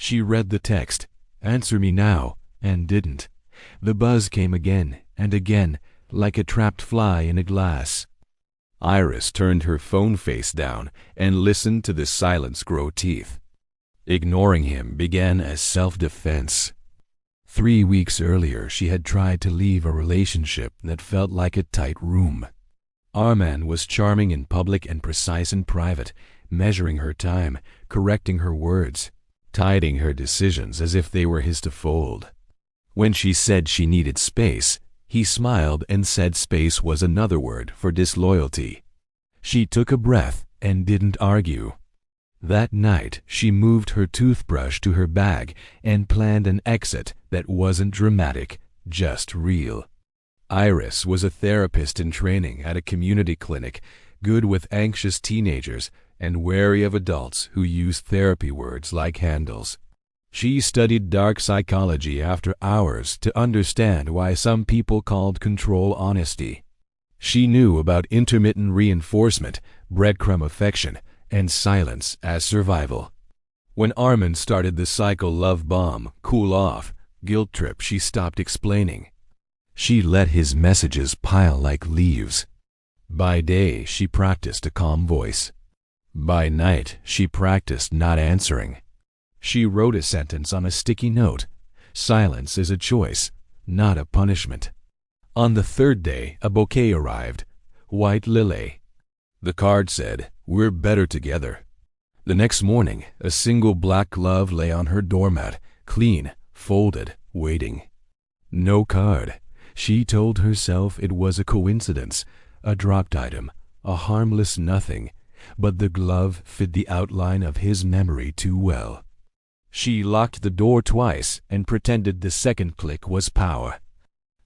She read the text, "Answer me now," and didn't. The buzz came again and again, like a trapped fly in a glass. Iris turned her phone face down and listened to the silence grow teeth. Ignoring him began as self-defense. 3 weeks earlier, she had tried to leave a relationship that felt like a tight room. Arman was charming in public and precise in private, measuring her time, correcting her words, tidying her decisions as if they were his to fold. When she said she needed space, he smiled and said space was another word for disloyalty. She took a breath and didn't argue. That night, she moved her toothbrush to her bag and planned an exit that wasn't dramatic, just real. Iris was a therapist in training at a community clinic, good with anxious teenagers and wary of adults who use therapy words like handles. She studied dark psychology after hours to understand why some people called control honesty. She knew about intermittent reinforcement, breadcrumb affection, and silence as survival. When Arman started the cycle love bomb, cool off, guilt trip, she stopped explaining. She let his messages pile like leaves. By day, she practiced a calm voice. By night, she practiced not answering. She wrote a sentence on a sticky note. Silence is a choice, not a punishment. On the third day, a bouquet arrived. White lily. The card said, "We're better together." The next morning, a single black glove lay on her doormat, clean, folded, waiting. No card. She told herself it was a coincidence, a dropped item, a harmless nothing, but the glove fit the outline of his memory too well. She locked the door twice and pretended the second click was power.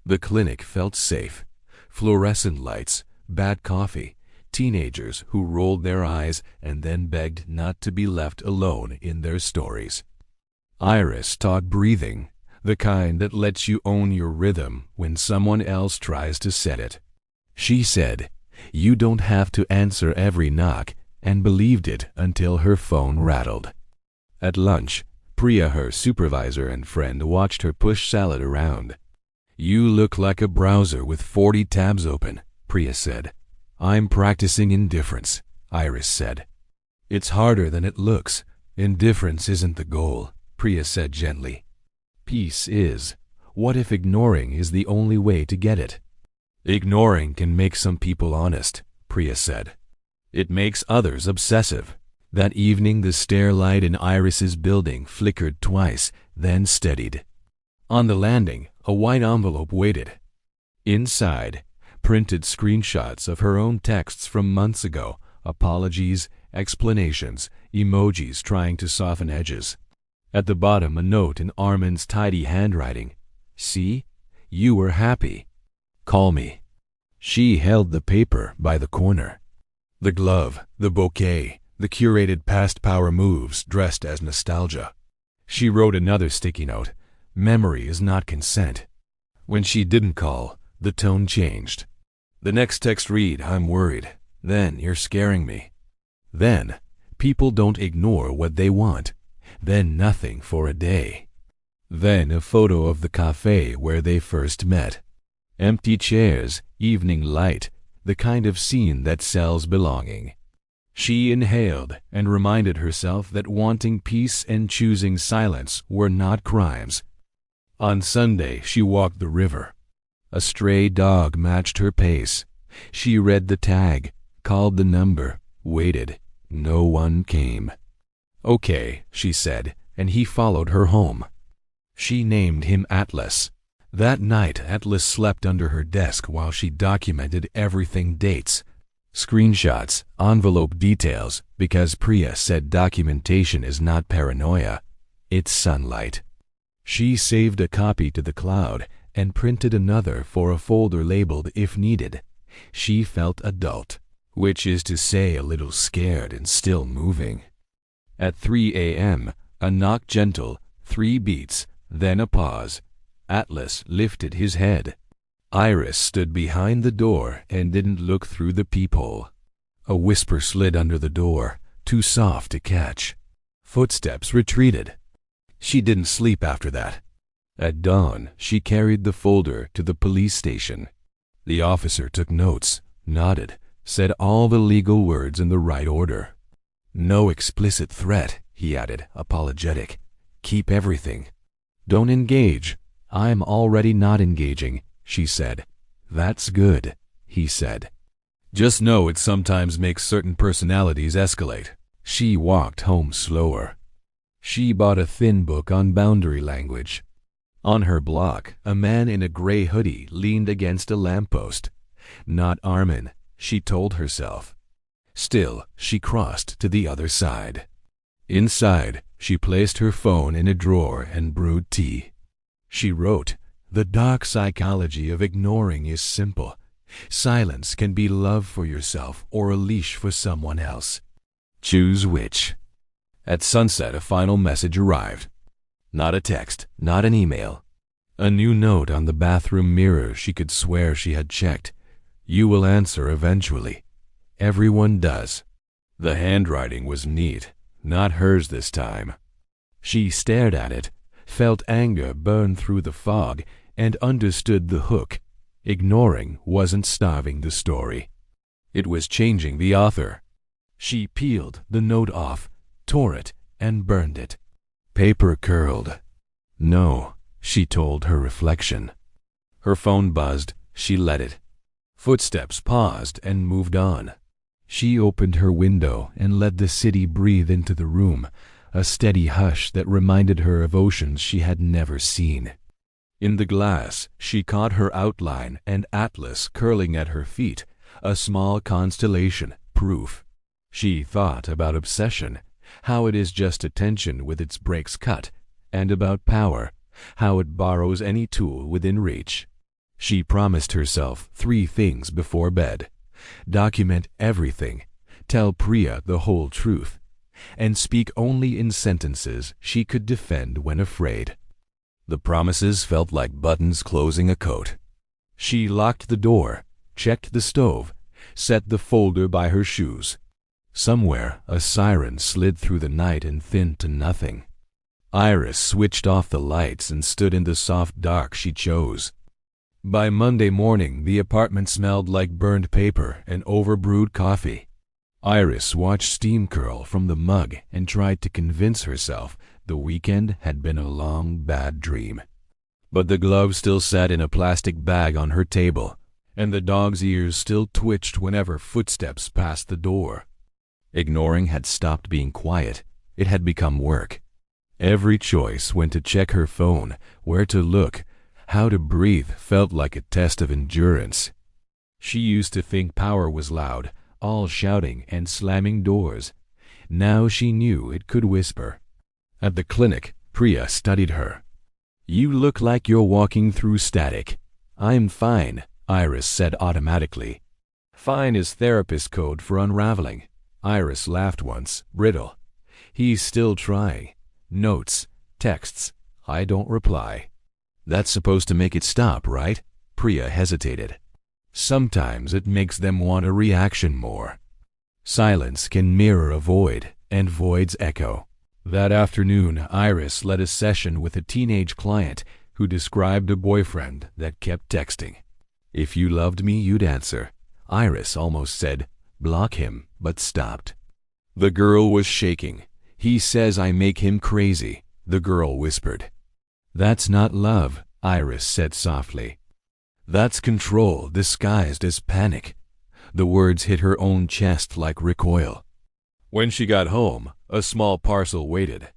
The clinic felt safe. Fluorescent lights, bad coffee, teenagers who rolled their eyes and then begged not to be left alone in their stories. Iris taught breathing, the kind that lets you own your rhythm when someone else tries to set it. She said, "You don't have to answer every knock," and believed it until her phone rattled. At lunch, Priya, her supervisor and friend, watched her push salad around. "You look like a browser with 40 tabs open," Priya said. "I'm practicing indifference," Iris said. "It's harder than it looks. Indifference isn't the goal," Priya said gently. "Peace is. What if ignoring is the only way to get it?" "Ignoring can make some people honest," Priya said. "It makes others obsessive." That evening, the stair light in Iris's building flickered twice, then steadied. On the landing, a white envelope waited. Inside, printed screenshots of her own texts from months ago, apologies, explanations, emojis trying to soften edges. At the bottom, a note in Arman's tidy handwriting. "See? You were happy. Call me." She held the paper by the corner. The glove, the bouquet, the curated past power moves dressed as nostalgia. She wrote another sticky note. Memory is not consent. When she didn't call, the tone changed. The next text read, "I'm worried." Then, "You're scaring me." Then, "People don't ignore what they want." Then nothing for a day. Then a photo of the cafe where they first met. Empty chairs, evening light, the kind of scene that sells belonging. She inhaled and reminded herself that wanting peace and choosing silence were not crimes. On Sunday, she walked the river. A stray dog matched her pace. She read the tag, called the number, waited. No one came. "Okay," she said, and he followed her home. She named him Atlas. That night, Atlas slept under her desk while she documented everything: dates, screenshots, envelope details, because Priya said documentation is not paranoia, it's sunlight. She saved a copy to the cloud and printed another for a folder labeled "if needed." She felt adult, which is to say a little scared and still moving. At 3 a.m., a knock, gentle, 3 beats, then a pause. Atlas lifted his head. Iris stood behind the door and didn't look through the peephole. A whisper slid under the door, too soft to catch. Footsteps retreated. She didn't sleep after that. At dawn, she carried the folder to the police station. The officer took notes, nodded, said all the legal words in the right order. "No explicit threat," he added, apologetic. "Keep everything. Don't engage." "I'm already not engaging," she said. "That's good," he said. "Just know it sometimes makes certain personalities escalate." She walked home slower. She bought a thin book on boundary language. On her block, a man in a gray hoodie leaned against a lamppost. Not Armin, she told herself. Still, she crossed to the other side. Inside, she placed her phone in a drawer and brewed tea. She wrote, "The dark psychology of ignoring is simple. Silence can be love for yourself or a leash for someone else. Choose which." At sunset, a final message arrived. Not a text, not an email. A new note on the bathroom mirror she could swear she had checked. "You will answer eventually. Everyone does." The handwriting was neat, not hers this time. She stared at it, felt anger burn through the fog, and understood the hook. Ignoring wasn't starving the story. It was changing the author. She peeled the note off, tore it, and burned it. Paper curled. "No," she told her reflection. Her phone buzzed. She let it. Footsteps paused and moved on. She opened her window and let the city breathe into the room, a steady hush that reminded her of oceans she had never seen. In the glass, she caught her outline and Atlas curling at her feet, a small constellation, proof. She thought about obsession, how it is just attention with its brakes cut, and about power, how it borrows any tool within reach. She promised herself 3 things before bed. Document everything, tell Priya the whole truth, and speak only in sentences she could defend when afraid. The promises felt like buttons closing a coat. She locked the door, checked the stove, set the folder by her shoes. Somewhere, a siren slid through the night and thinned to nothing. Iris switched off the lights and stood in the soft dark she chose. By Monday morning, the apartment smelled like burned paper and overbrewed coffee. Iris watched steam curl from the mug and tried to convince herself the weekend had been a long, bad dream. But the glove still sat in a plastic bag on her table, and the dog's ears still twitched whenever footsteps passed the door. Ignoring had stopped being quiet. It had become work. Every choice, when to check her phone, where to look, how to breathe, felt like a test of endurance. She used to think power was loud, all shouting and slamming doors. Now she knew it could whisper. At the clinic, Priya studied her. "You look like you're walking through static." "I'm fine," Iris said automatically. Fine is therapist code for unraveling. Iris laughed once, brittle. "He's still trying. Notes, texts. I don't reply." "That's supposed to make it stop, right?" Priya hesitated. "Sometimes it makes them want a reaction more." Silence can mirror a void, and voids echo. That afternoon, Iris led a session with a teenage client who described a boyfriend that kept texting. "If you loved me, you'd answer." Iris almost said, "Block him," but stopped. The girl was shaking. "He says I make him crazy," the girl whispered. "That's not love," Iris said softly. "That's control disguised as panic." The words hit her own chest like recoil. When she got home, a small parcel waited.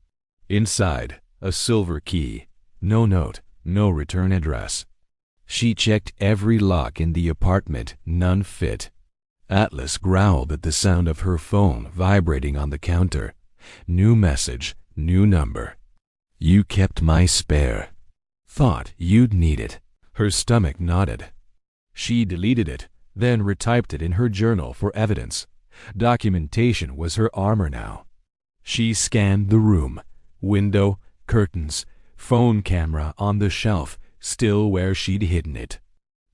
Inside, a silver key. No note, no return address. She checked every lock in the apartment, none fit. Atlas growled at the sound of her phone vibrating on the counter. New message, new number. "You kept my spare. Thought you'd need it." Her stomach nodded. She deleted it, then retyped it in her journal for evidence. Documentation was her armor now. She scanned the room. Window, curtains, phone camera on the shelf, still where she'd hidden it.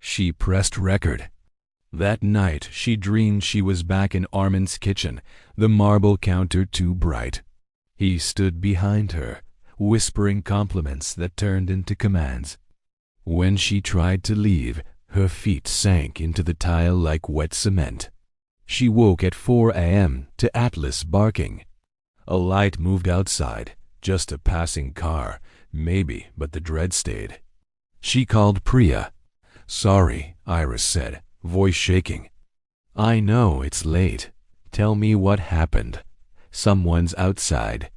She pressed record. That night, she dreamed she was back in Armin's kitchen, the marble counter too bright. He stood behind her, whispering compliments that turned into commands. When she tried to leave, her feet sank into the tile like wet cement. She woke at 4 a.m. to Atlas barking. A light moved outside, just a passing car, maybe, but the dread stayed. She called Priya. "Sorry," Iris said, voice shaking. "I know it's late. Tell me what happened. Someone's outside.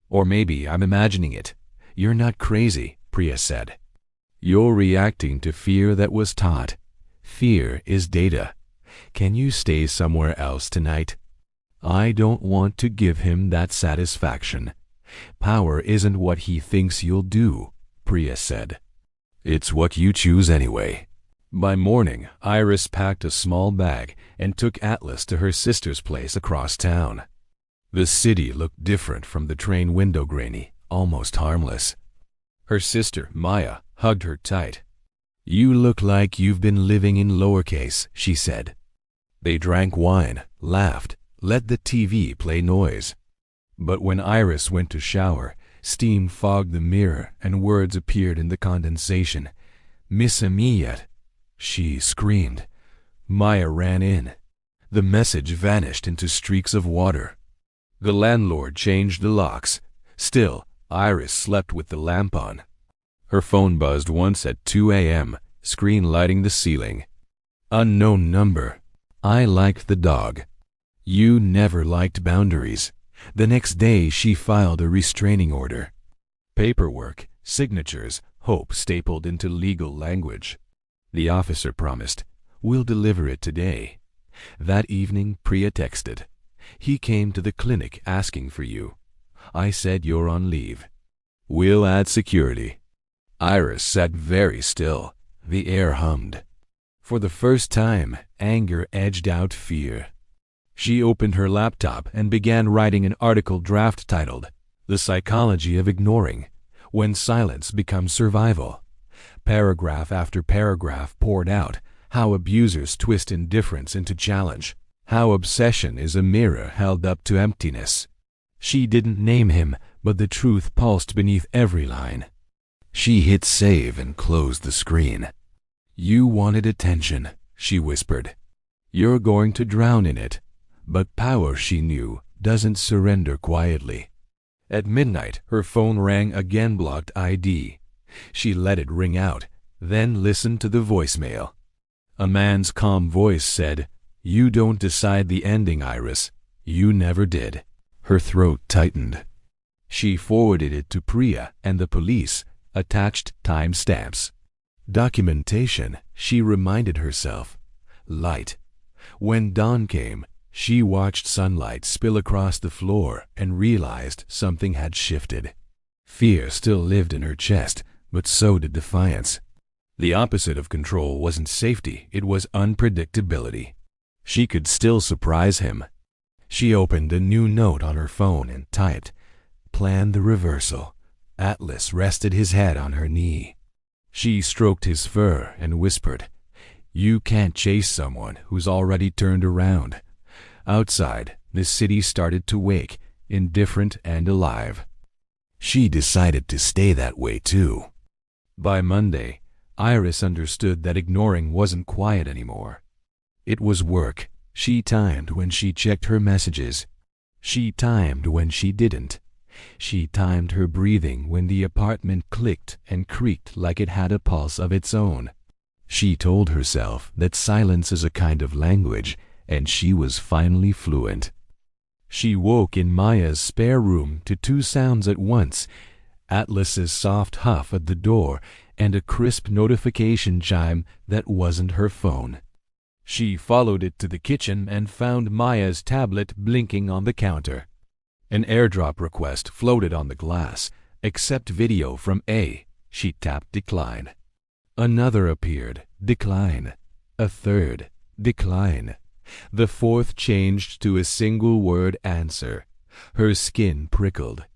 Or maybe I'm imagining it. You're not crazy," Priya said. "You're reacting to fear that was taught. Fear is data. Can you stay somewhere else tonight?" "I don't want to give him that satisfaction. Power isn't what he thinks you'll do," Priya said. "It's what you choose anyway." By morning, Iris packed a small bag and took Atlas to her sister's place across town. The city looked different from the train window, grainy, almost harmless. Her sister, Maya, hugged her tight. "You look like you've been living in lowercase," she said. They drank wine, laughed, let the TV play noise. But when Iris went to shower, steam fogged the mirror and words appeared in the condensation. "Miss me yet?" She screamed. Maya ran in. The message vanished into streaks of water. The landlord changed the locks. Still, Iris slept with the lamp on. Her phone buzzed once at 2 a.m., screen lighting the ceiling. "Unknown number. I liked the dog. You never liked boundaries." The next day she filed a restraining order. Paperwork, signatures, hope stapled into legal language. The officer promised, "We'll deliver it today." That evening Priya texted, "He came to the clinic asking for you. I said you're on leave. We'll add security." Iris sat very still. The air hummed. For the first time, anger edged out fear. She opened her laptop and began writing an article draft titled, "The Psychology of Ignoring, When Silence Becomes Survival." Paragraph after paragraph poured out, how abusers twist indifference into challenge, how obsession is a mirror held up to emptiness. She didn't name him, but the truth pulsed beneath every line. She hit save and closed the screen. "You wanted attention," she whispered. "You're going to drown in it." But power, she knew, doesn't surrender quietly. At midnight, her phone rang again, blocked ID. She let it ring out, then listened to the voicemail. A man's calm voice said, "You don't decide the ending, Iris. You never did." Her throat tightened. She forwarded it to Priya and the police, attached timestamps. Documentation, she reminded herself. Light. When dawn came, she watched sunlight spill across the floor and realized something had shifted. Fear still lived in her chest, but so did defiance. The opposite of control wasn't safety, it was unpredictability. She could still surprise him. She opened a new note on her phone and typed, "Plan the reversal." Atlas rested his head on her knee. She stroked his fur and whispered, "You can't chase someone who's already turned around." Outside, the city started to wake, indifferent and alive. She decided to stay that way too. By Monday, Iris understood that ignoring wasn't quiet anymore. It was work. She timed when she checked her messages. She timed when she didn't. She timed her breathing when the apartment clicked and creaked like it had a pulse of its own. She told herself that silence is a kind of language, and she was finally fluent. She woke in Maya's spare room to two sounds at once, Atlas's soft huff at the door and a crisp notification chime that wasn't her phone. She followed it to the kitchen and found Maya's tablet blinking on the counter. An airdrop request floated on the glass. "Accept video from A." She tapped decline. Another appeared. Decline. A third. Decline. The fourth changed to a single word answer. Her skin prickled.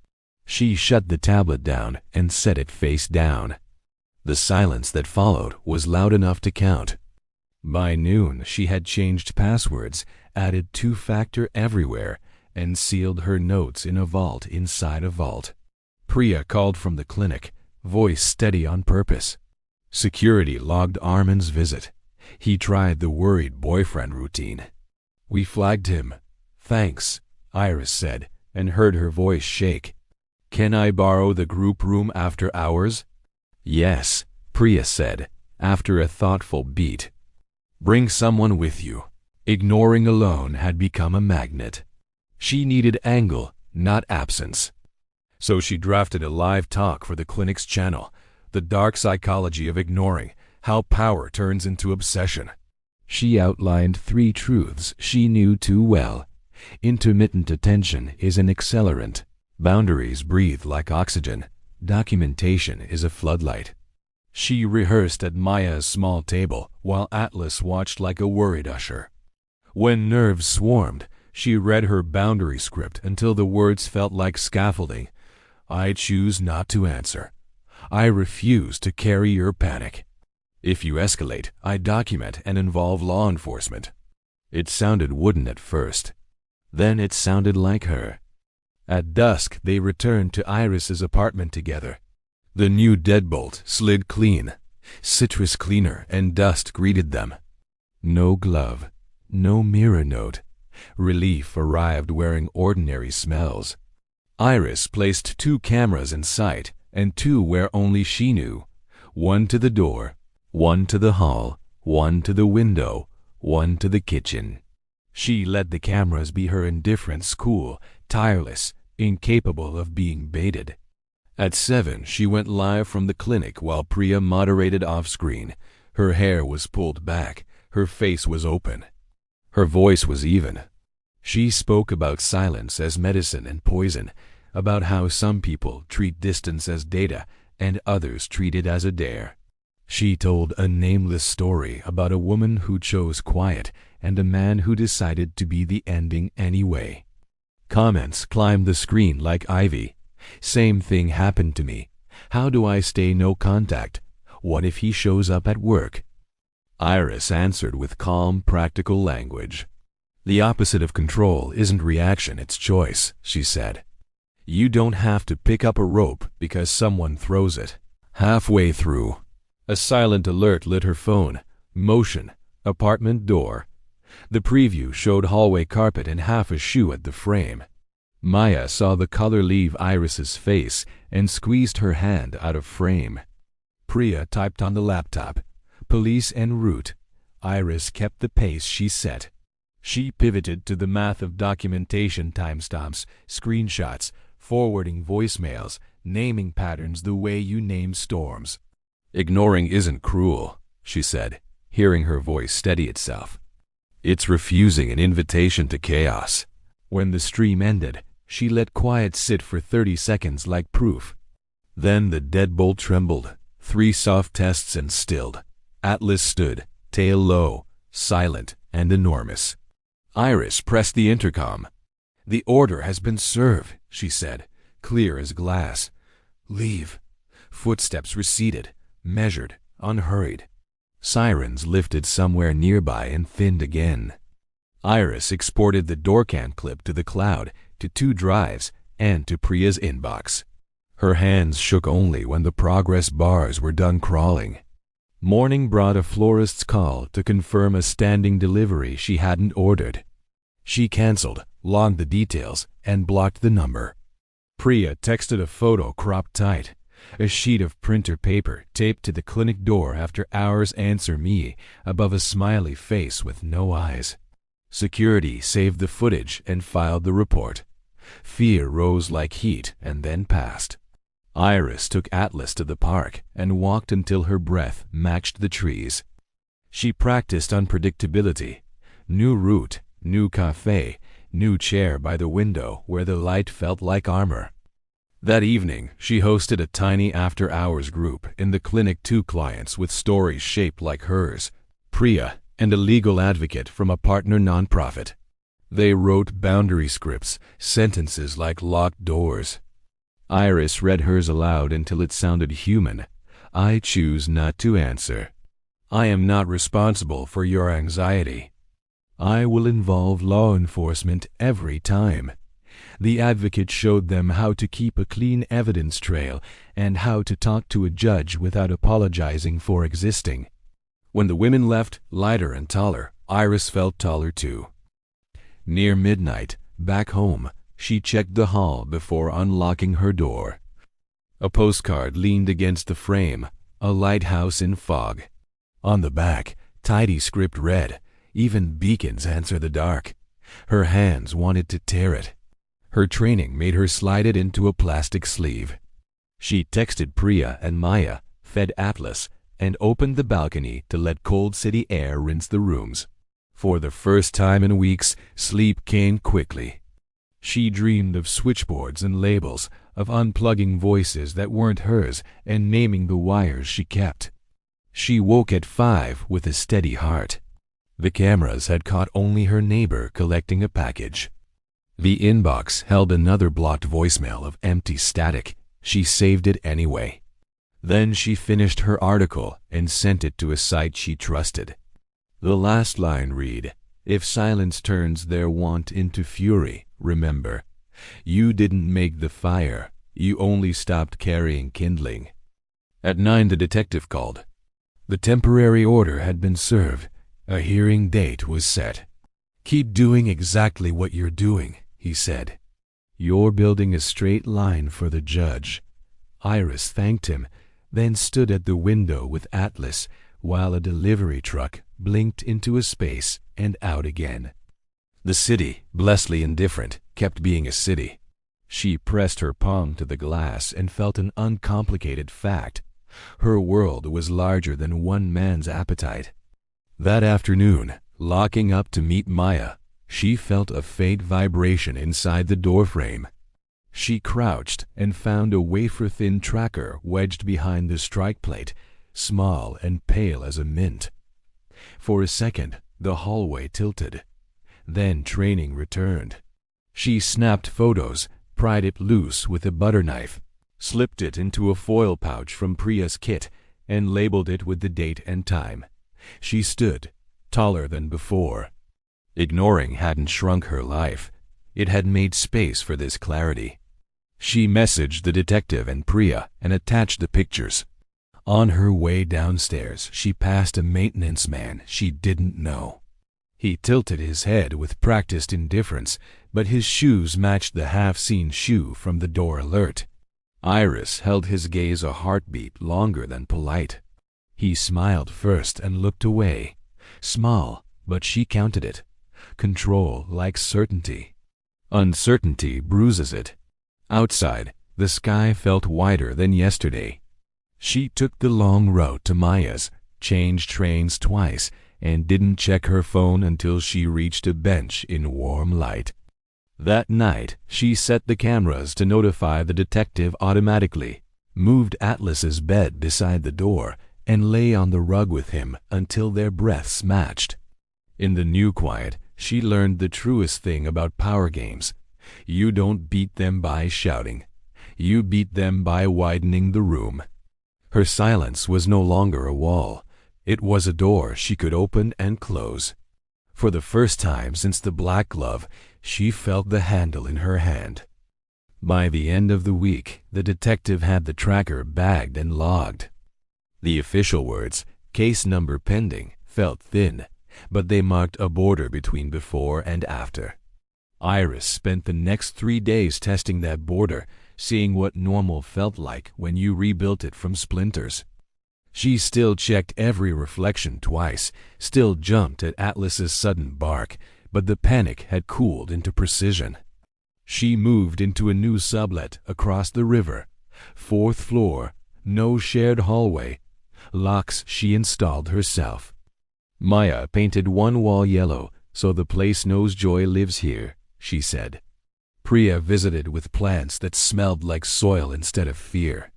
She shut the tablet down and set it face down. The silence that followed was loud enough to count. By noon, she had changed passwords, added two-factor everywhere, and sealed her notes in a vault inside a vault. Priya called from the clinic, voice steady on purpose. Security logged Armin's visit. He tried the worried boyfriend routine. "We flagged him." "Thanks," Iris said, and heard her voice shake. "Can I borrow the group room after hours?" "Yes," Priya said, after a thoughtful beat. "Bring someone with you." Ignoring alone had become a magnet. She needed angle, not absence. So she drafted a live talk for the clinic's channel, The Dark Psychology of Ignoring, How Power Turns into Obsession. She outlined 3 truths she knew too well. Intermittent attention is an accelerant. Boundaries breathe like oxygen. Documentation is a floodlight. She rehearsed at Maya's small table while Atlas watched like a worried usher. When nerves swarmed, she read her boundary script until the words felt like scaffolding. "I choose not to answer. I refuse to carry your panic. If you escalate, I document and involve law enforcement." It sounded wooden at first. Then it sounded like her. At dusk, they returned to Iris's apartment together. The new deadbolt slid clean. Citrus cleaner and dust greeted them. No glove, no mirror note. Relief arrived wearing ordinary smells. Iris placed 2 cameras in sight, and 2 where only she knew. 1 to the door, 1 to the hall, 1 to the window, 1 to the kitchen. She let the cameras be her indifference, cool, tireless, incapable of being baited. At 7, she went live from the clinic while Priya moderated off-screen. Her hair was pulled back, her face was open. Her voice was even. She spoke about silence as medicine and poison, about how some people treat distance as data and others treat it as a dare. She told a nameless story about a woman who chose quiet and a man who decided to be the ending anyway. Comments climbed the screen like ivy. "Same thing happened to me. How do I stay no contact? What if he shows up at work?" Iris answered with calm, practical language. "The opposite of control isn't reaction, it's choice," she said. "You don't have to pick up a rope because someone throws it." Halfway through, a silent alert lit her phone. Motion, apartment door. The preview showed hallway carpet and half a shoe at the frame. Maya saw the color leave Iris's face and squeezed her hand out of frame. Priya typed on the laptop. Police en route. Iris kept the pace she set. She pivoted to the math of documentation timestamps, screenshots, forwarding voicemails, naming patterns the way you name storms. "Ignoring isn't cruel," she said, hearing her voice steady itself. "It's refusing an invitation to chaos." When the stream ended, she let quiet sit for 30 seconds like proof. Then the deadbolt trembled. 3 soft tests and stilled. Atlas stood, tail low, silent and enormous. Iris pressed the intercom. "The order has been served," she said, clear as glass. "Leave." Footsteps receded, measured, unhurried. Sirens lifted somewhere nearby and thinned again. Iris exported the doorcan clip to the cloud, to 2 drives, and to Priya's inbox. Her hands shook only when the progress bars were done crawling. Morning brought a florist's call to confirm a standing delivery she hadn't ordered. She canceled, logged the details, and blocked the number. Priya texted a photo cropped tight, a sheet of printer paper taped to the clinic door after hours answer me above a smiley face with no eyes. Security saved the footage and filed the report. Fear rose like heat and then passed. Iris took Atlas to the park and walked until her breath matched the trees. She practiced unpredictability. New route, new cafe, new chair by the window where the light felt like armor. That evening, she hosted a tiny after-hours group in the clinic. 2 clients with stories shaped like hers, Priya and a legal advocate from a partner nonprofit. They wrote boundary scripts, sentences like locked doors. Iris read hers aloud until it sounded human. "I choose not to answer. I am not responsible for your anxiety. I will involve law enforcement every time. The advocate showed them how to keep a clean evidence trail and how to talk to a judge without apologizing for existing. When the women left, lighter and taller, Iris felt taller too. Near midnight, back home, she checked the hall before unlocking her door. A postcard leaned against the frame, a lighthouse in fog. On the back, tidy script read, "Even beacons answer the dark." Her hands wanted to tear it. Her training made her slide it into a plastic sleeve. She texted Priya and Maya, fed Atlas, and opened the balcony to let cold city air rinse the rooms. For the first time in weeks, sleep came quickly. She dreamed of switchboards and labels, of unplugging voices that weren't hers and naming the wires she kept. She woke at 5 with a steady heart. The cameras had caught only her neighbor collecting a package. The inbox held another blocked voicemail of empty static. She saved it anyway. Then she finished her article and sent it to a site she trusted. The last line read, "If silence turns their want into fury, remember, you didn't make the fire, you only stopped carrying kindling." At 9 the detective called. The temporary order had been served. A hearing date was set. "Keep doing exactly what you're doing," he said. "You're building a straight line for the judge." Iris thanked him, then stood at the window with Atlas while a delivery truck blinked into a space and out again. The city, blessedly indifferent, kept being a city. She pressed her palm to the glass and felt an uncomplicated fact. Her world was larger than one man's appetite. That afternoon, locking up to meet Maya, she felt a faint vibration inside the doorframe. She crouched and found a wafer-thin tracker wedged behind the strike plate, small and pale as a mint. For a second, the hallway tilted. Then training returned. She snapped photos, pried it loose with a butter knife, slipped it into a foil pouch from Priya's kit, and labeled it with the date and time. She stood, taller than before. Ignoring hadn't shrunk her life. It had made space for this clarity. She messaged the detective and Priya and attached the pictures. On her way downstairs, she passed a maintenance man she didn't know. He tilted his head with practiced indifference, but his shoes matched the half-seen shoe from the door alert. Iris held his gaze a heartbeat longer than polite. He smiled first and looked away. Small, but she counted it. Control likes certainty. Uncertainty bruises it. Outside, the sky felt wider than yesterday. She took the long route to Maya's, changed trains twice, and didn't check her phone until she reached a bench in warm light. That night, she set the cameras to notify the detective automatically, moved Atlas's bed beside the door, and lay on the rug with him until their breaths matched. In the new quiet, she learned the truest thing about power games. You don't beat them by shouting. You beat them by widening the room. Her silence was no longer a wall. It was a door she could open and close. For the first time since the black glove, she felt the handle in her hand. By the end of the week, the detective had the tracker bagged and logged. The official words, "case number pending," felt thin, but they marked a border between before and after. Iris spent the next 3 days testing that border, seeing what normal felt like when you rebuilt it from splinters. She still checked every reflection twice, still jumped at Atlas's sudden bark, but the panic had cooled into precision. She moved into a new sublet across the river. 4th floor, no shared hallway. Locks she installed herself. Maya painted one wall yellow, "So the place knows joy lives here," she said. Priya visited with plants that smelled like soil instead of fear.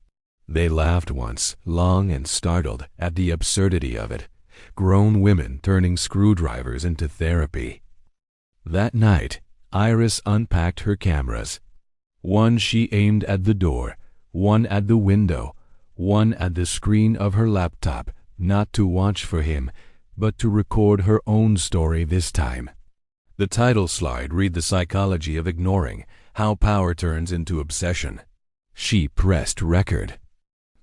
They laughed once, long and startled, at the absurdity of it. Grown women turning screwdrivers into therapy. That night, Iris unpacked her cameras. One she aimed at the door, one at the window, one at the screen of her laptop, not to watch for him, but to record her own story this time. The title slide read "The Psychology of Ignoring: How power turns into obsession. She pressed record.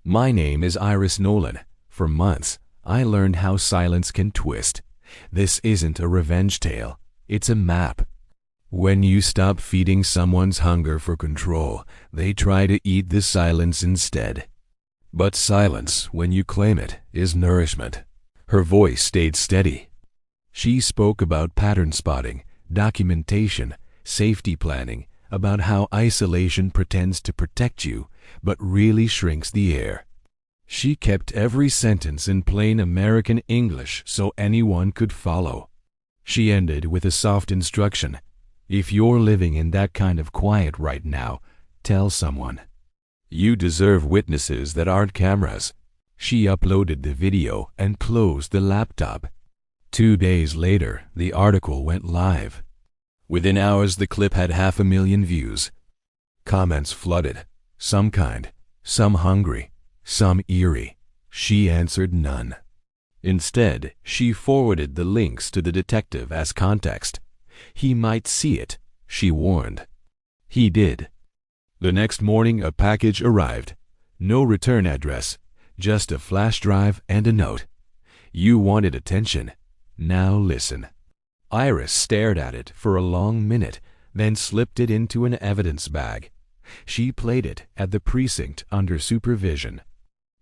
My name is Iris Nolan. For months, I learned how silence can twist. This isn't a revenge tale. It's a map. When you stop feeding someone's hunger for control, they try to eat the silence instead. But silence, when you claim it, is nourishment. Her voice stayed steady. She spoke about pattern spotting, documentation, safety planning, about how isolation pretends to protect you, but really shrinks the air. She kept every sentence in plain American English so anyone could follow. She ended with a soft instruction. If you're living in that kind of quiet right now, tell someone. You deserve witnesses that aren't cameras. She uploaded the video and closed the laptop. 2 days later, the article went live. Within hours, the clip had 500,000 views. Comments flooded. Some kind, some hungry, some eerie. She answered none. Instead, she forwarded the links to the detective as context. He might see it, she warned. He did. The next morning, a package arrived. No return address, just a flash drive and a note. You wanted attention. Now listen. Iris stared at it for a long minute, then slipped it into an evidence bag. She played it at the precinct under supervision.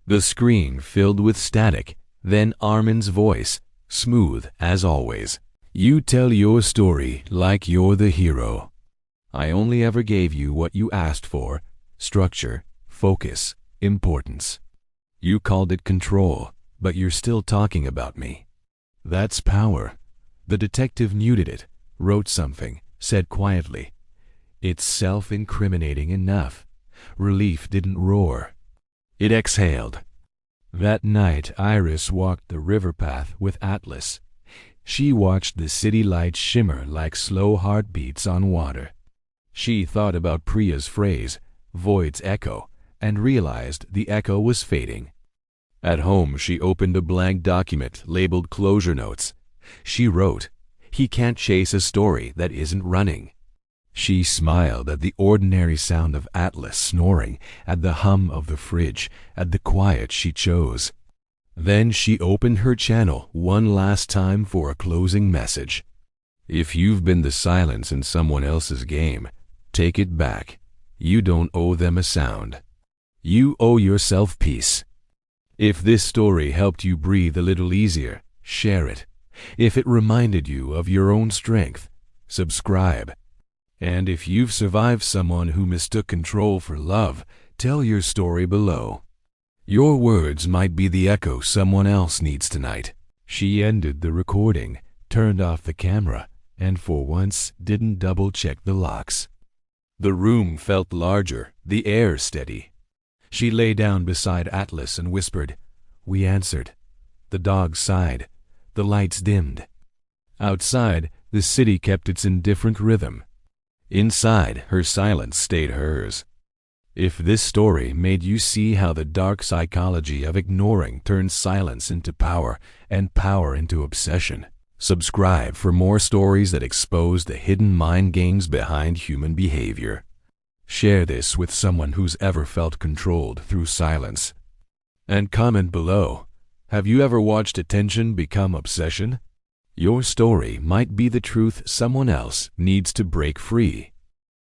The screen filled with static, then Armin's voice, smooth as always. You tell your story like you're the hero. I only ever gave you what you asked for: structure, focus, importance. You called it control, but you're still talking about me. That's power. The detective muted it, wrote something, said quietly, "It's self-incriminating enough." Relief didn't roar. It exhaled. That night, Iris walked the river path with Atlas. She watched the city lights shimmer like slow heartbeats on water. She thought about Priya's phrase, "void's echo," and realized the echo was fading. At home, she opened a blank document labeled closure notes. She wrote, "He can't chase a story that isn't running." She smiled at the ordinary sound of Atlas snoring, at the hum of the fridge, at the quiet she chose. Then she opened her channel one last time for a closing message. If you've been the silence in someone else's game, take it back. You don't owe them a sound. You owe yourself peace. If this story helped you breathe a little easier, share it. If it reminded you of your own strength, subscribe. And if you've survived someone who mistook control for love, tell your story below. Your words might be the echo someone else needs tonight. She ended the recording, turned off the camera, and for once didn't double-check the locks. The room felt larger, the air steady. She lay down beside Atlas and whispered, "We answered." The dog sighed. The lights dimmed. Outside, the city kept its indifferent rhythm. Inside, her silence stayed hers. If this story made you see how the dark psychology of ignoring turns silence into power and power into obsession, subscribe for more stories that expose the hidden mind games behind human behavior. Share this with someone who's ever felt controlled through silence. And comment below, have you ever watched attention become obsession? Your story might be the truth someone else needs to break free.